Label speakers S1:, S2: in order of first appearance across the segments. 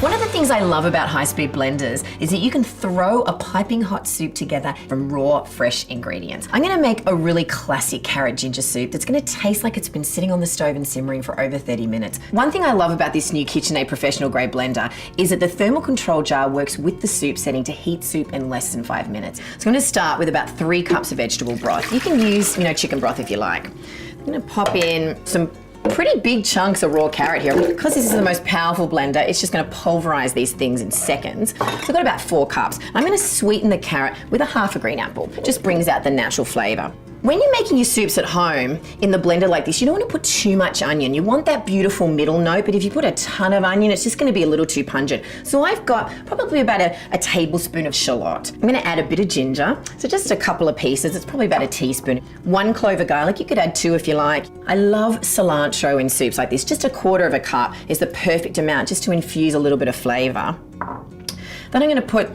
S1: One of the things I love about high-speed blenders is that you can throw a piping hot soup together from raw, fresh ingredients. I'm gonna make a really classic carrot ginger soup that's gonna taste like it's been sitting on the stove and simmering for over 30 minutes. One thing I love about this new KitchenAid professional grade blender is that the thermal control jar works with the soup setting to heat soup in less than 5 minutes. So I'm gonna start with about 3 cups of vegetable broth. You can use, chicken broth if you like. I'm gonna pop in some pretty big chunks of raw carrot here. Because this is the most powerful blender, it's just gonna pulverize these things in seconds. So I've got about 4 cups. I'm gonna sweeten the carrot with a half a green apple. It just brings out the natural flavor. When you're making your soups at home in the blender like this, you don't want to put too much onion. You want that beautiful middle note, but if you put a ton of onion, it's just going to be a little too pungent. So I've got probably about a tablespoon of shallot. I'm going to add a bit of ginger, so just a couple of pieces. It's probably about a teaspoon. 1 clove of garlic, you could add 2 if you like. I love cilantro in soups like this. Just a 1/4 of a cup is the perfect amount just to infuse a little bit of flavor. Then I'm going to put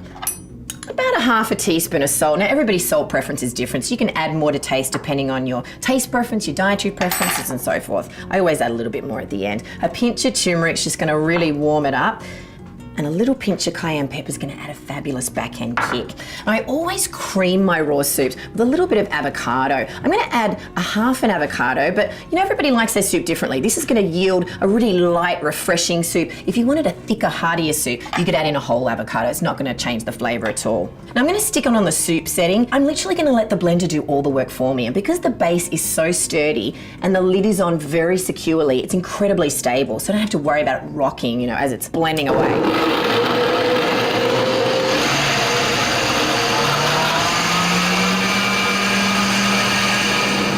S1: about a half a teaspoon of salt. Now everybody's salt preference is different, so you can add more to taste depending on your taste preference, your dietary preferences and so forth. I always add a little bit more at the end. A pinch of turmeric's just gonna really warm it up. And a little pinch of cayenne pepper is going to add a fabulous backhand kick. And I always cream my raw soups with a little bit of avocado. I'm going to add a half an avocado, but everybody likes their soup differently. This is going to yield a really light, refreshing soup. If you wanted a thicker, heartier soup, you could add in a whole avocado. It's not going to change the flavor at all. Now I'm going to stick on the soup setting. I'm literally going to let the blender do all the work for me. And because the base is so sturdy and the lid is on very securely, it's incredibly stable. So I don't have to worry about it rocking, as it's blending away.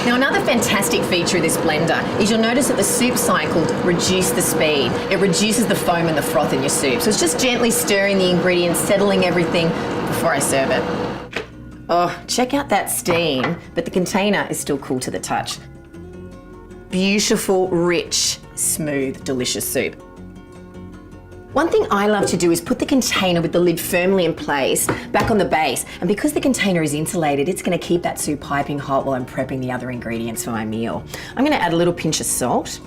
S1: Now another fantastic feature of this blender is you'll notice that the soup cycle reduces the speed. It reduces the foam and the froth in your soup. So it's just gently stirring the ingredients, settling everything before I serve it. Oh, check out that steam, but the container is still cool to the touch. Beautiful, rich, smooth, delicious soup. One thing I love to do is put the container with the lid firmly in place back on the base. And because the container is insulated, it's going to keep that soup piping hot while I'm prepping the other ingredients for my meal. I'm going to add a little pinch of salt.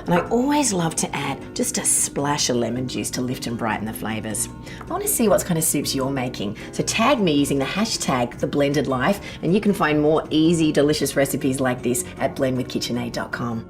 S1: And I always love to add just a splash of lemon juice to lift and brighten the flavors. I want to see what kind of soups you're making. So tag me using the hashtag #TheBlendedLife, and you can find more easy, delicious recipes like this at blendwithkitchenaid.com.